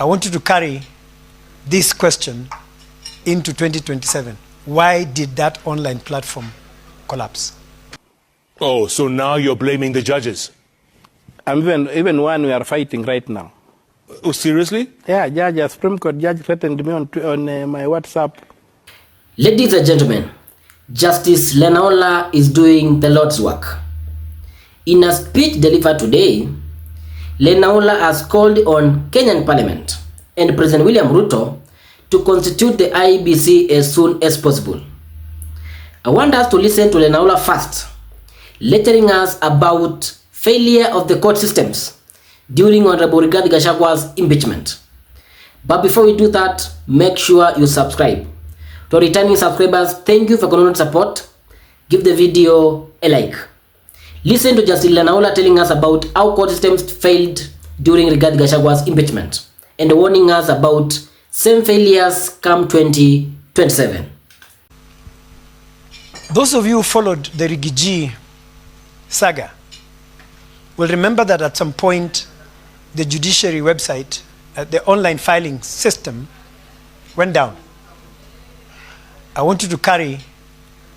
I want you to carry this question into 2027. Why did that online platform collapse? Oh, so now you're blaming the judges? Even one we are fighting right now. Oh, seriously? Yeah, a Supreme Court judge threatened me on my WhatsApp. Ladies and gentlemen, Justice Lenaola is doing the Lord's work. In a speech delivered today, Lenaola has called on Kenyan Parliament and President William Ruto to constitute the Iebc as soon as possible. I want us to listen to Lenaola first, lecturing us about failure of the court systems during Honorable Rigathi Gachagwa's impeachment. But before we do that, make sure you subscribe. To returning subscribers, thank you for continued support. Give the video a like. Listen to Justice Lenaola telling us about how court systems failed during Rigathi Gachagwa's impeachment and warning us about same failures come 2027. Those of you who followed the Rigiji saga will remember that at some point the judiciary website, the online filing system went down. I want you to carry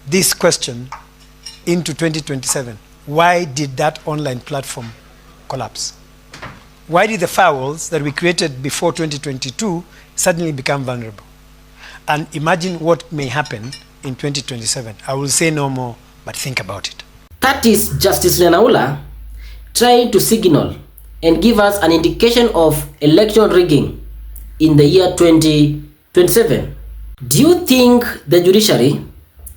this question into 2027. Why did that online platform collapse? Why did the firewalls that we created before 2022 suddenly become vulnerable? And imagine what may happen in 2027. I will say no more, but think about it. That is Justice Lenaola trying to signal and give us an indication of election rigging in the year 2027. Do you think the judiciary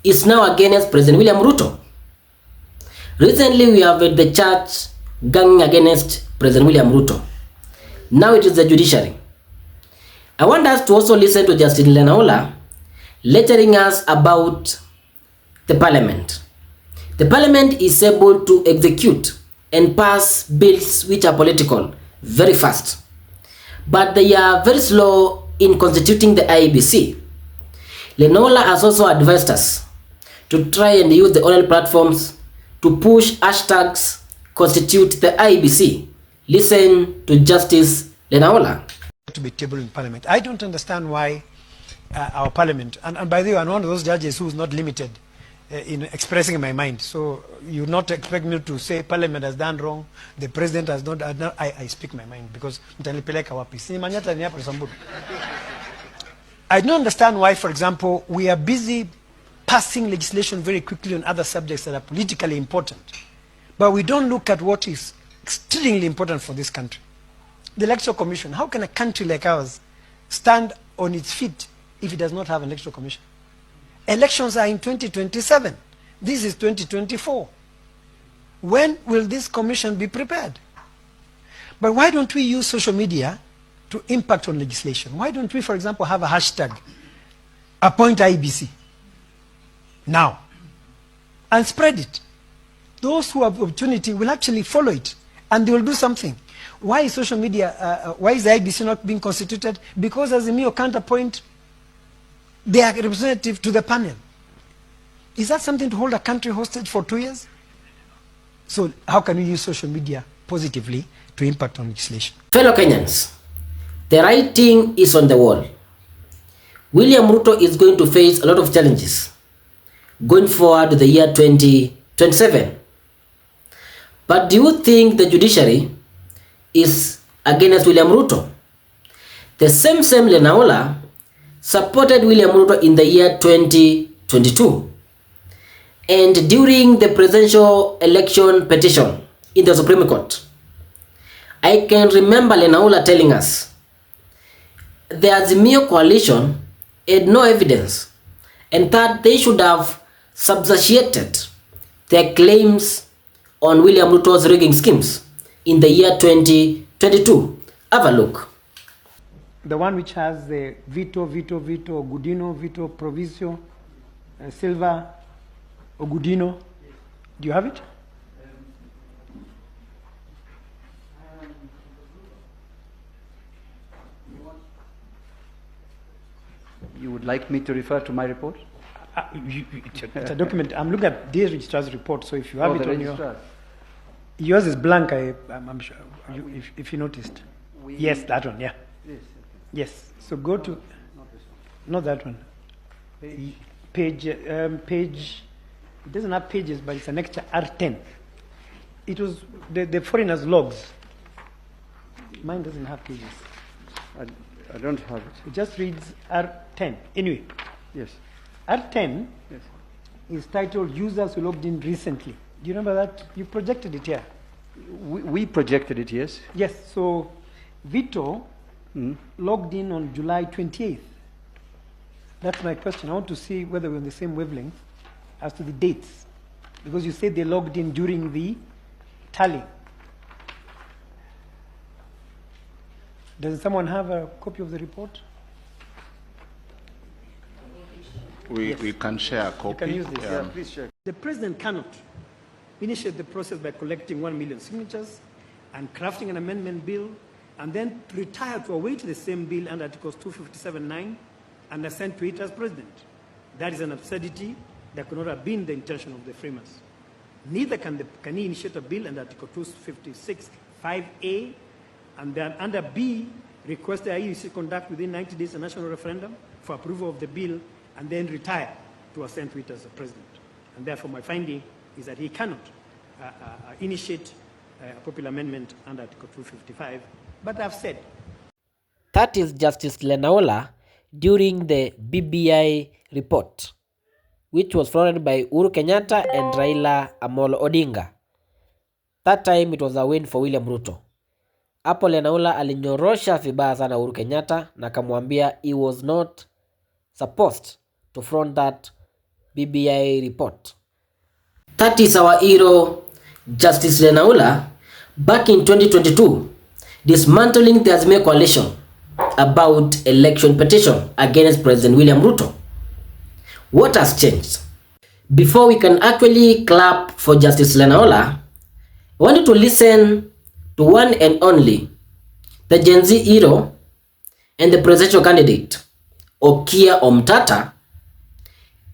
is now against President William Ruto? Recently, we have heard the church ganging against President William Ruto. Now it is the judiciary. I want us to also listen to Justice Lenaola lecturing us about the parliament. The parliament is able to execute and pass bills which are political very fast, but they are very slow in constituting the Iebc. Lenaola has also advised us to try and use the online platforms to push hashtags constitute the Iebc. Listen to Justice Lenaola. To be tabled in Parliament. I don't understand why our Parliament, and by the way, I'm one of those judges who's not limited in expressing my mind. So you not expect me to say Parliament has done wrong, the President has not done. I speak my mind because I don't understand why, for example, we are busy passing legislation very quickly on other subjects that are politically important, but we don't look at what is extremely important for this country. The Electoral Commission. How can a country like ours stand on its feet if it does not have an Electoral Commission? Elections are in 2027. This is 2024. When will this commission be prepared? But why don't we use social media to impact on legislation? Why don't we, for example, have a hashtag, Appoint Iebc, now, and spread it? Those who have opportunity will actually follow it, and they will do something. Why is social media, why is the Iebc not being constituted? Because Azimio can't appoint their representative to the panel. Is that something to hold a country hostage for 2 years? So how can we use social media positively to impact on legislation? Fellow Kenyans, the writing is on the wall. William Ruto is going to face a lot of challenges going forward to the year 2027. But do you think the judiciary is against William Ruto? The same Lenaola supported William Ruto in the year 2022 and during the presidential election petition in the Supreme Court. I can remember Lenaola telling us the Azimio coalition had no evidence and that they should have substantiated their claims on William Ruto's rigging schemes in the year 2022. Have a look. The one which has the Vito, Ogudino, Vito, Provisio, Silva, Ogudino. Do you have it? You would like me to refer to my report? It's a document. I'm looking at the registrar's report, so if you have it on registrar. yours is blank, I'm sure, if you noticed. Yes, that one, yeah. Yes. Yes. So go to, not that one. Page, it doesn't have pages, but it's an extra R10. It was the foreigners' logs. Mine doesn't have pages. I don't have it. It just reads R10. Anyway, Yes. R10 Yes. is titled Users Who Logged In Recently. Do you remember that? You projected it here. We projected it, yes. Yes, so Vito logged in on July 28th. That's my question. I want to see whether we're on the same wavelength as to the dates. Because you said they logged in during the tally. Does someone have a copy of the report? We can share a You copy. can use this. Yeah, please share. The president cannot initiate the process by collecting 1 million signatures and crafting an amendment bill and then retire to await the same bill under Articles 257(9) and assent to it as president. That is an absurdity that could not have been the intention of the framers. Neither can he initiate a bill under Article 256(5)(a) and then under B request the IEBC conduct within 90 days a national referendum for approval of the bill and then retire to assent to it as a president. And therefore my finding is that he cannot initiate a popular amendment under Article 255. But I've said. That is Justice Lenaola during the BBI report, which was fronted by Uhuru Kenyatta and Raila Amolo Odinga. That time it was a win for William Ruto. Hapo Lenaola alinyorosha vibaya sana Uhuru Kenyatta na kamwambia he was not supposed to front that BBI report. That is our hero, Justice Lenaola, back in 2022, dismantling the Azimio coalition about election petition against President William Ruto. What has changed? Before we can actually clap for Justice Lenaola, I want you to listen to one and only, the Gen Z hero and the presidential candidate, Okia Omtata,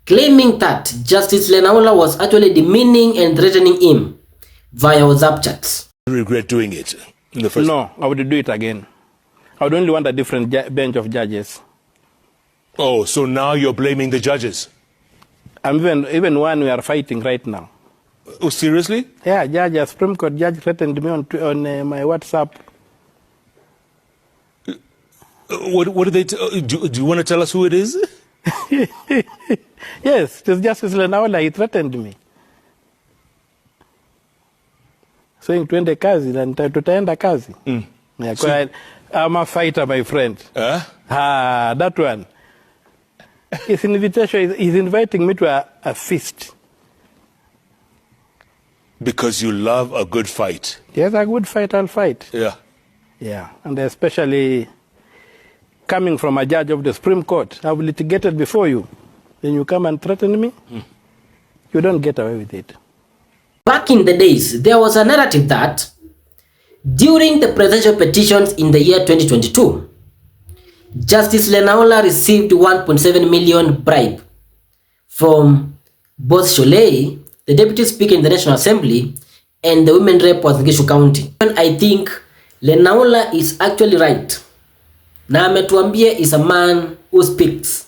claiming that Justice Lenaola was actually demeaning and threatening him via WhatsApp chats. You regret doing it in the first. No, I would do it again. I would only want a different bench of judges. Oh, so now you're blaming the judges? Even one we are fighting right now. Oh, seriously? Yeah, a Supreme Court judge threatened me on my WhatsApp. What did they do you want to tell us who it is? Yes, it is Justice Lenaola. He threatened me, saying twende kazi na tutaenda kazi. Yeah, so, I'm a fighter, my friend. That one. His invitation is inviting me to a feast. Because you love a good fight. Yes, a good fight, I'll fight. Yeah. Yeah, and especially coming from a judge of the Supreme Court. I've litigated before you. Then you come and threaten me? You don't get away with it. Back in the days, there was a narrative that during the presidential petitions in the year 2022, Justice Lenaola received 1.7 million bribe from both Sholei, the Deputy Speaker in the National Assembly, and the Women Rep was Ngishu County. And I think Lenaola is actually right. Na ametuambia is a man who speaks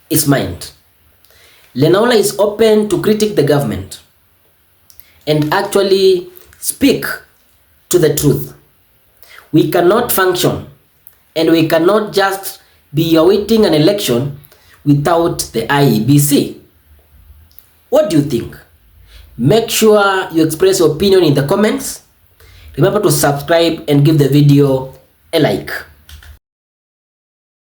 his mind. Lenaola is open to critique the government and actually speak to the truth. We cannot function and we cannot just be awaiting an election without the IEBC. What do you think? Make sure you express your opinion in the comments. Remember to subscribe and give the video a like.